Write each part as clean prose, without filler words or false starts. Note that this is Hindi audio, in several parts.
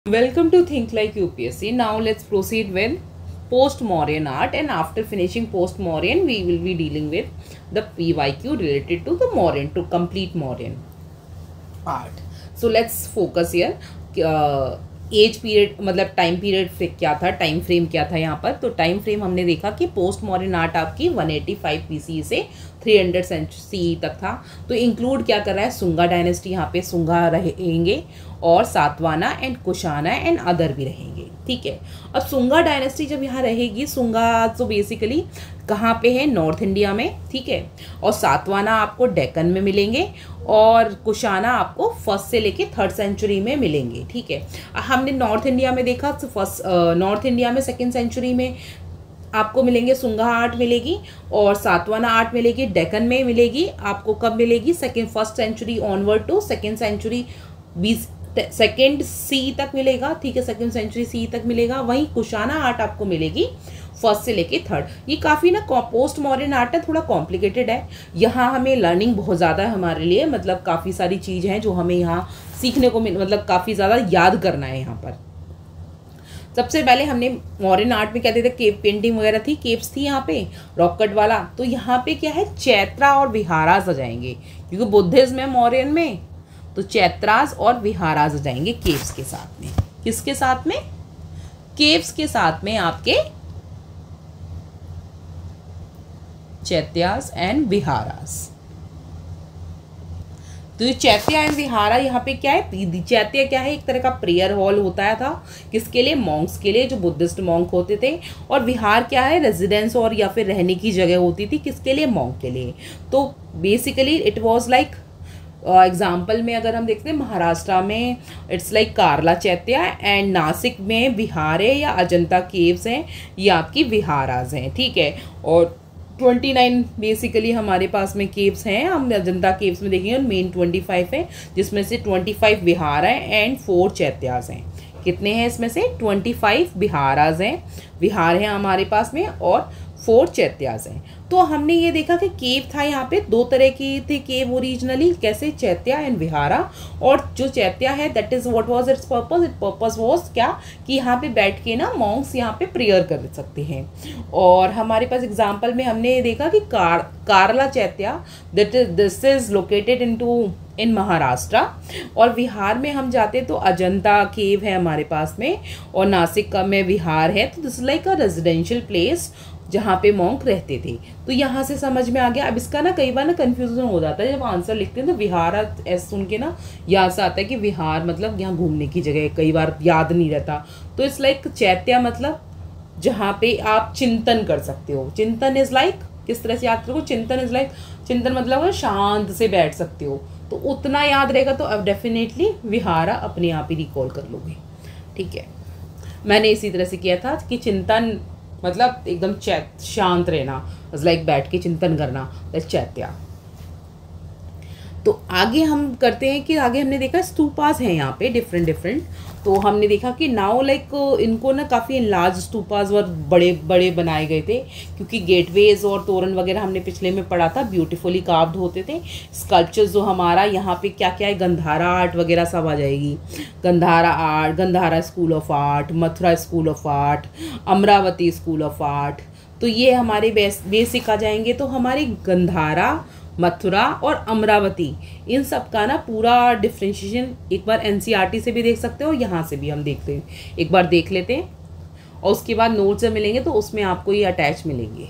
Welcome to Think Like UPSC. Now let's proceed with post-Mauryan art, and after finishing post-Mauryan we will be dealing with the PYQ related to the Mauryan, to complete Mauryan art. So let's focus here. Age period मतलब टाइम पीरियड क्या था, टाइम फ्रेम क्या था यहाँ पर। तो टाइम फ्रेम हमने देखा कि पोस्ट मॉडर्न आर्ट आपकी 185 BCE से 300 CE तक था। तो इंक्लूड क्या कर रहा है, सुंगा डायनेस्टी, यहाँ पे सुंगा रहेंगे और सातवाना एंड कुशाना एंड अदर भी रहेंगे। ठीक है, अब सुंगा डायनेस्टी जब यहाँ रहेगी, सुंगा तो बेसिकली कहाँ पे है, नॉर्थ इंडिया में। ठीक है, और सातवाना आपको डेक्कन में मिलेंगे और कुशाना आपको फर्स्ट से लेके 3rd सेंचुरी में मिलेंगे। ठीक है, हमने नॉर्थ इंडिया में देखा, नॉर्थ इंडिया में 2nd सेंचुरी में आपको मिलेंगे, सुंगा आर्ट मिलेगी और सातवाना आर्ट मिलेगी, डेक्कन में मिलेगी। आपको कब मिलेगी, 1st century onward to 2nd century 2nd C तक मिलेगा। ठीक है, 2nd सेंचुरी C तक मिलेगा। वहीं कुशाना आर्ट आपको मिलेगी 1st से लेके 3rd। ये काफ़ी ना पोस्ट मॉडर्न आर्ट है, थोड़ा कॉम्प्लिकेटेड है। यहाँ हमें लर्निंग बहुत ज़्यादा है हमारे लिए, मतलब काफ़ी सारी चीज़ हैं जो हमें यहाँ सीखने को मतलब काफ़ी ज़्यादा याद करना है यहाँ पर। सबसे पहले हमने मॉडर्न आर्ट में क्या थे, केव पेंटिंग वगैरह थी, केव्स थी यहाँ पे, रॉक कट वाला। तो यहाँ पे क्या है, चैत्रा और विहारास आ जाएंगे, क्योंकि बुद्धिज्म है मॉडर्न में, तो चैत्रास और विहारास आ जाएंगे केव्स के साथ में। किसके साथ में, केव्स के साथ में आपके चैत्यास एंड विहारास। तो ये चैत्या एंड विहारा यहाँ पे क्या है, चैत्या क्या है, एक तरह का प्रेयर हॉल होता था, किसके लिए, मॉन्क्स के लिए, जो बुद्धिस्ट मॉन्क होते थे। और विहार क्या है, रेजिडेंस और या फिर रहने की जगह होती थी, किसके लिए, मॉन्क के लिए। तो basically it was like example में अगर हम देखते हैं, महाराष्ट्र में it's like Karla chaitya and Nashik में विहार है या अजंता केव्स हैं, ये आपकी विहाराज हैं। ठीक है, और 29 बेसिकली हमारे पास में केव्स हैं, हम अजंता केव्स में देखेंगे, मेन 25 है, जिसमें से 25 विहार हैं एंड 4 चैत्यास हैं। कितने हैं इसमें से, 25 विहाराज हैं, विहार हैं हमारे पास में, और 4 चैत्यास हैं। तो हमने ये देखा कि केव था यहाँ पे, 2 तरह की थे केव ओरिजिनली, कैसे, चैत्या एंड विहारा। और जो चैत्या है that is what was it's purpose, it purpose was क्या, कि यहाँ पे बैठ के ना मॉन्क्स यहाँ पे प्रेयर कर सकते हैं। और हमारे पास एग्जाम्पल में हमने देखा कि Karla chaitya that is this is located in Maharashtra. और विहार में हम जाते तो अजंता केव है हमारे पास में, और नासिक का में विहार है। तो this like a residential place जहाँ पे मॉन्क रहते थे। तो यहाँ से समझ में आ गया। अब इसका ना कई बार ना कन्फ्यूजन हो जाता है, जब आंसर लिखते हैं तो विहार ऐसे सुन के ना याद से आता है कि विहार मतलब यहाँ घूमने की जगह है, कई बार याद नहीं रहता। तो इट्स लाइक चैत्या मतलब जहाँ पे आप चिंतन कर सकते हो। चिंतन इज लाइक, किस तरह से याद करो, चिंतन इज लाइक, चिंतन मतलब शांत से बैठ सकते हो, तो उतना याद रहेगा। तो अब डेफिनेटली विहारा अपने आप ही रिकॉल कर लोगे। ठीक है, मैंने इसी तरह से किया था कि चिंतन मतलब एकदम शांत रहना, लाइक बैठ के चिंतन करना, लाइक चैत्या। तो आगे हम करते हैं कि आगे हमने देखा स्तूपास हैं यहाँ पे डिफरेंट। तो हमने देखा कि नाउ लाइक इनको ना काफ़ी लार्ज स्तूपास और बड़े बड़े बनाए गए थे, क्योंकि गेटवेज और तोरण वगैरह हमने पिछले में पढ़ा था, ब्यूटीफुली कार्व्ड होते थे। स्कल्पचर्स जो हमारा यहाँ पे क्या क्या है, गंधारा आर्ट वगैरह सब आ जाएगी। Gandhara art, Gandhara school of art, Mathura school of art, Amravati school of art, तो ये हमारे बेसिक आ जाएंगे। तो हमारी गंधारा, मथुरा और अमरावती, इन सब का ना पूरा डिफ्रेंशिएशन एक बार NCERT से भी देख सकते हो, यहाँ से भी हम देखते हैं, एक बार देख लेते हैं। और उसके बाद नोट्स जब मिलेंगे तो उसमें आपको ये अटैच मिलेंगे।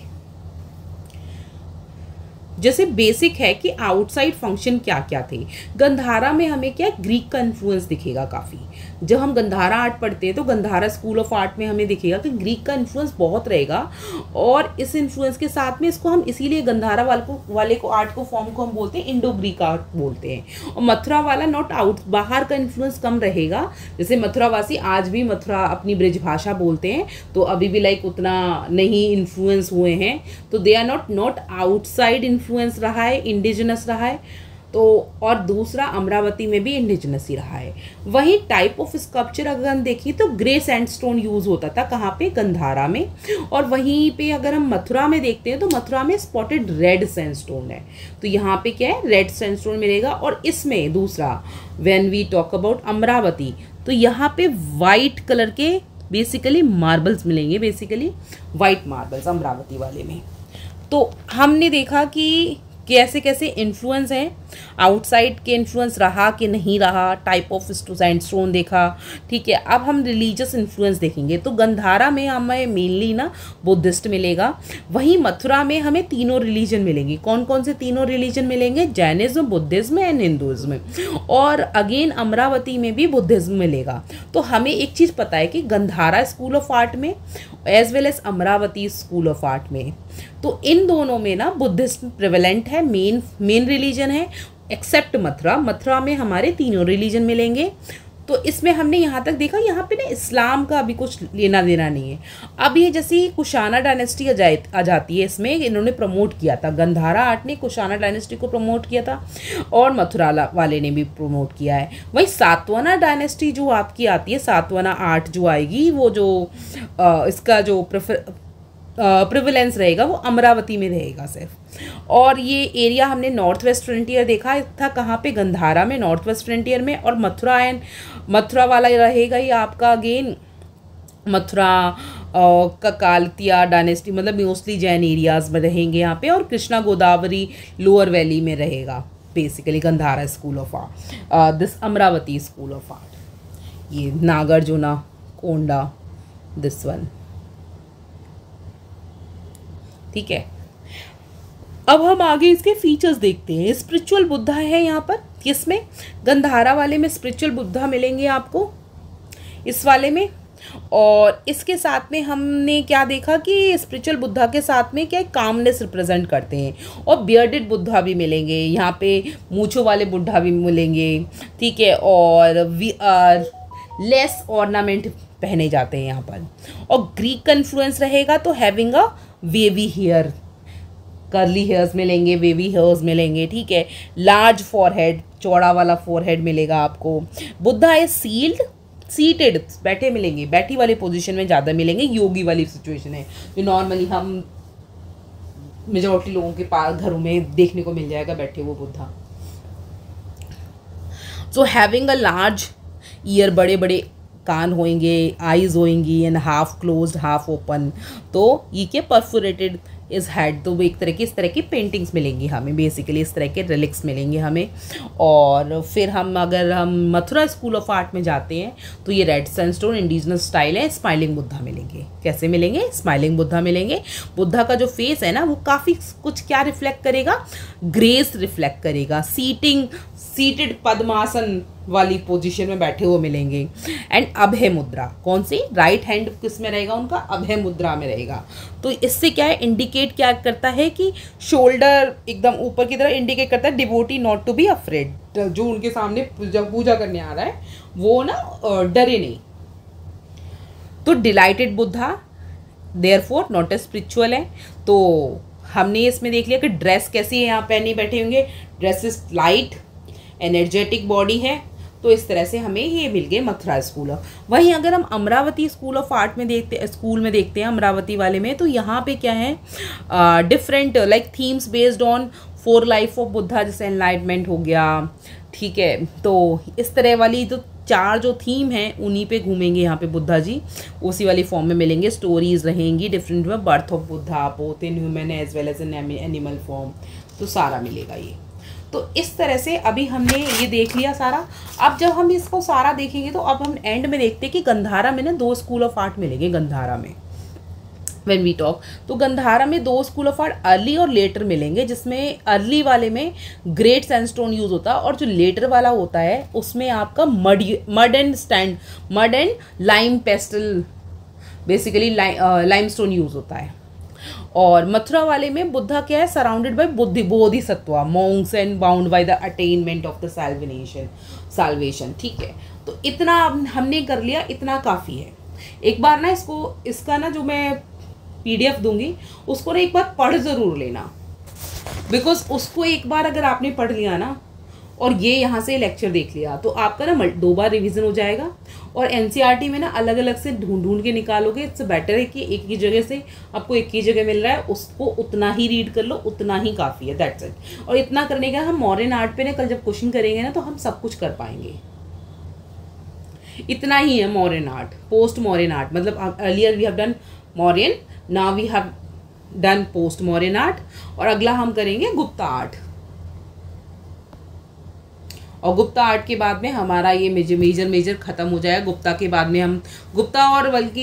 जैसे बेसिक है कि आउटसाइड फंक्शन क्या क्या थे। गंधारा में हमें क्या, ग्रीक का इन्फ्लुएंस दिखेगा काफ़ी। जब हम गंधारा आर्ट पढ़ते हैं तो गंधारा स्कूल ऑफ आर्ट में हमें दिखेगा कि ग्रीक का इन्फ्लुएंस बहुत रहेगा, और इस इन्फ्लुएंस के साथ में इसको हम इसीलिए गंधारा वाले को आर्ट को फॉर्म को हम बोलते हैं इंडो ग्रीक आर्ट बोलते हैं। और मथुरा वाला नॉट आउट, बाहर का इन्फ्लुएंस कम रहेगा। जैसे मथुरावासी आज भी मथुरा अपनी ब्रिज भाषा बोलते हैं, तो अभी भी लाइक उतना नहीं इन्फ्लुएंस हुए हैं, तो they are not outside influence रहा है, इंडिजिनस रहा है। तो और दूसरा अमरावती में भी इंडिजिनस ही रहा है। वही टाइप ऑफ स्कल्पचर अगर हम देखें तो ग्रे सैंडस्टोन यूज होता था, कहाँ पे, गंधारा में। और वहीं पे अगर हम मथुरा में देखते हैं तो मथुरा में स्पॉटेड रेड सैंडस्टोन है, तो यहाँ पे क्या है, रेड सैंडस्टोन मिलेगा। और इसमें दूसरा when we talk about Amaravati, तो यहाँ पे वाइट कलर के बेसिकली मार्बल्स मिलेंगे, बेसिकली वाइट मार्बल्स अमरावती वाले में। तो हमने देखा कि कैसे कैसे इन्फ्लुएंस हैं, आउटसाइड के इन्फ्लुएंस रहा कि नहीं रहा, टाइप ऑफ सैंडस्टोन देखा, ठीक है। अब हम रिलीजियस इन्फ्लुएंस देखेंगे। तो गंधारा में हमें मेनली ना बुद्धिस्ट मिलेगा, वहीं मथुरा में हमें तीनों रिलीजन मिलेंगे। कौन कौन से तीनों रिलीजन मिलेंगे? Jainism, Buddhism and Hinduism. और अगेन अमरावती में भी बुद्धिज्म मिलेगा। तो हमें एक चीज़ पता है कि गंधारा स्कूल ऑफ आर्ट में as well as Amaravati school of art में, तो इन दोनों में ना बुद्धिज्म प्रिवेलेंट है, मेन रिलीजन है, एक्सेप्ट मथुरा में हमारे तीनों रिलीजन मिलेंगे। तो इसमें हमने यहाँ तक देखा, यहाँ पे ना इस्लाम का अभी कुछ लेना देना नहीं है। अब ये जैसी कुशाना डायनेस्टी आ जाती है, इसमें इन्होंने प्रमोट किया था, गंधारा आर्ट ने कुशाना डायनेस्टी को प्रमोट किया था और मथुरा वाले ने भी प्रमोट किया है। वही सातवाना डायनेस्टी जो आपकी आती है, सातवाना आर्ट जो आएगी, वो जो इसका जो प्रिविलेंस रहेगा वो अमरावती में रहेगा सिर्फ। और ये एरिया हमने नॉर्थ वेस्ट फ्रंटियर देखा था, कहाँ पे? गंधारा में, नॉर्थ वेस्ट फ्रंटियर में। और मथुरा वाला रहेगा ये आपका अगेन मथुरा ककालतिया डायनेस्टी, मतलब मोस्टली जैन एरियाज में रहेंगे यहाँ पे। और कृष्णा गोदावरी लोअर वैली में रहेगा basically Gandhara school of art, this Amravati school of art. ये नागार्जुना कोंडा, दिस वन, ठीक है। अब हम आगे इसके फीचर्स देखते हैं। स्पिरिचुअल बुद्धा है यहाँ पर, किसमें? गंधारा वाले में स्पिरिचुअल बुद्धा मिलेंगे आपको, इस वाले में। और इसके साथ में हमने क्या देखा कि स्पिरिचुअल बुद्धा के साथ में क्या कामनेस रिप्रेजेंट करते हैं। और बियर्डेड बुद्धा भी मिलेंगे यहाँ पे, मूंछों वाले बुद्धा भी मिलेंगे, ठीक है। और लेस ऑर्नामेंट पहने जाते हैं यहाँ पर। और ग्रीक का इन्फ्लुएंस रहेगा, तो having a wavy hair, curly hairs मिलेंगे, वेवी हेयर्स मिलेंगे, ठीक है। लार्ज फॉरहेड, चौड़ा वाला फॉरहेड मिलेगा आपको। बुद्धा इज सीटेड, बैठे मिलेंगे, बैठी वाली पोजीशन में ज़्यादा मिलेंगे, योगी वाली सिचुएशन है जो नॉर्मली हम मेजॉरिटी लोगों के पास घरों में देखने को मिल जाएगा, बैठे वो Buddha. So having a large year, बड़े बड़े कान होंगे, आईज होंगी and half closed half open. तो ये के परफोरेटेड इज हेड। तो एक तरह की इस तरह की पेंटिंग्स मिलेंगी हमें, बेसिकली इस तरह के रिलिक्स मिलेंगे हमें। और फिर अगर हम मथुरा स्कूल ऑफ आर्ट में जाते हैं तो ये रेड सैंडस्टोन इंडिजिनस स्टाइल है, स्माइलिंग बुद्धा मिलेंगे। कैसे मिलेंगे? स्माइलिंग बुद्धा मिलेंगे। बुद्धा का जो फेस है ना वो काफ़ी कुछ क्या रिफ्लेक्ट करेगा? ग्रेस रिफ्लेक्ट करेगा। सीटेड पद्मासन वाली पोजीशन में बैठे हुए मिलेंगे। एंड अभय मुद्रा, कौन सी? राइट हैंड किस में रहेगा उनका? अभय मुद्रा में रहेगा। तो इससे क्या है, इंडिकेट क्या करता है कि शोल्डर एकदम ऊपर की तरफ इंडिकेट करता है devotee not to be afraid. जो उनके सामने पूजा करने आ रहा है वो ना डरे नहीं। तो dilated Buddha therefore not a spiritual है। तो हमने इसमें देख लिया कि ड्रेस कैसी है, यहाँ पहने बैठे होंगे। Dress is light, energetic body है। तो इस तरह से हमें ये मिल गए मथुरा स्कूल। वहीं अगर हम अमरावती स्कूल ऑफ आर्ट में देखते हैं अमरावती वाले में, तो यहाँ पे क्या है, different like themes based on 4 life of Buddha, जैसे एनलाइटमेंट हो गया, ठीक है। तो इस तरह वाली जो 4 जो थीम है उन्हीं पे घूमेंगे यहाँ पे बुद्धा जी, उसी वाली फॉर्म में मिलेंगे। स्टोरीज रहेंगी डिफरेंट में, birth of Buddha both in human as well as in animal form, तो सारा मिलेगा ये। तो इस तरह से अभी हमने ये देख लिया सारा। अब जब हम इसको सारा देखेंगे तो अब हम एंड में देखते हैं कि गंधारा में ना 2 स्कूल ऑफ आर्ट मिलेंगे। गंधारा में व्हेन वी टॉक, तो गंधारा में 2 स्कूल ऑफ आर्ट अर्ली और लेटर मिलेंगे, जिसमें अर्ली वाले में ग्रेट सैंडस्टोन यूज होता है और जो लेटर वाला होता है उसमें आपका mud and lime pestle, basically limestone use होता है। और मथुरा वाले में बुद्धा क्या है, surrounded by Bodhisattva, monks and bound by the attainment of the salvation, ठीक है। तो इतना हमने कर लिया, इतना काफ़ी है। एक बार ना इसका ना जो मैं PDF दूंगी उसको ना एक बार पढ़ ज़रूर लेना, बिकॉज उसको एक बार अगर आपने पढ़ लिया ना और ये यहाँ से लेक्चर देख लिया तो आपका ना 2 बार रिवीजन हो जाएगा। और NCERT में ना अलग अलग से ढूंढ के निकालोगे, इससे बेटर है कि एक ही जगह से आपको एक ही जगह मिल रहा है, उसको उतना ही रीड कर लो, उतना ही काफ़ी है, दैट्स इट। और इतना करने का हम मॉडर्न आर्ट पे ना कल जब क्वेश्चन करेंगे ना तो हम सब कुछ कर पाएंगे। इतना ही है Mauryan art, post Mauryan art. मतलब earlier we have done Mauryan, now we have done post Mauryan art, और अगला हम करेंगे गुप्ता आर्ट। और गुप्ता आर्ट के बाद में हमारा ये मेजर ख़त्म हो जाएगा। गुप्ता के बाद में हम गुप्ता और बल्कि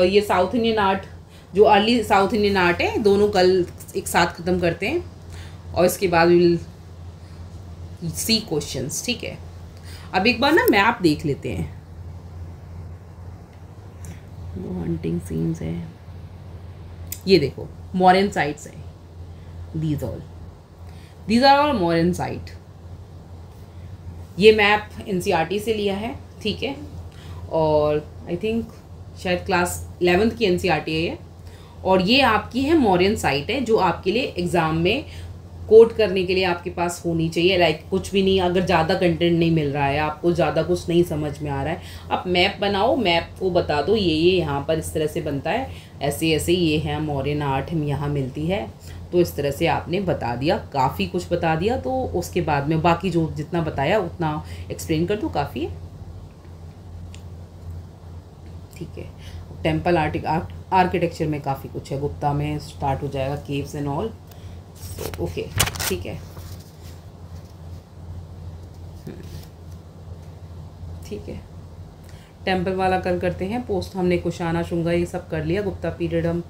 ये साउथ इंडियन आर्ट, जो अर्ली साउथ इंडियन आर्ट है, दोनों कल एक साथ ख़त्म करते हैं। और इसके बाद विल सी क्वेश्चंस, ठीक है। अब एक बार ना मैप देख लेते हैं। वो हंटिंग सीन्स है, ये देखो मॉरियन साइट्स है, these are all Mauryan site. ये मैप एनसीईआरटी से लिया है, ठीक है। और आई थिंक शायद क्लास 11th की एनसीईआरटी है ये। और ये आपकी है मॉरियन साइट है, जो आपके लिए एग्ज़ाम में कोड करने के लिए आपके पास होनी चाहिए। लाइक कुछ भी नहीं, अगर ज़्यादा कंटेंट नहीं मिल रहा है, आपको ज़्यादा कुछ नहीं समझ में आ रहा है, आप मैप बनाओ, मैप को बता दो ये यहाँ पर इस तरह से बनता है, ऐसे ऐसे ये है मौर्यन आर्ट हम यहाँ मिलती है। तो इस तरह से आपने बता दिया, काफ़ी कुछ बता दिया। तो उसके बाद में बाकी जो जितना बताया उतना एक्सप्लेन कर दो, काफ़ी है, ठीक है। टेम्पल आर्किटेक्चर में काफ़ी कुछ है, गुप्ता में स्टार्ट हो जाएगा केव्स एंड ऑल। ओके, ठीक है, ठीक है। टेम्पल वाला कल करते हैं, पोस्ट हमने कुशाना शुंगा ये सब कर लिया, गुप्ता पीरियड हम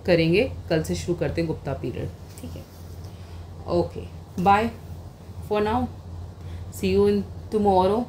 करेंगे कल से, शुरू करते हैं गुप्ता पीरियड, ठीक है। Okay, bye for now, see you in tomorrow.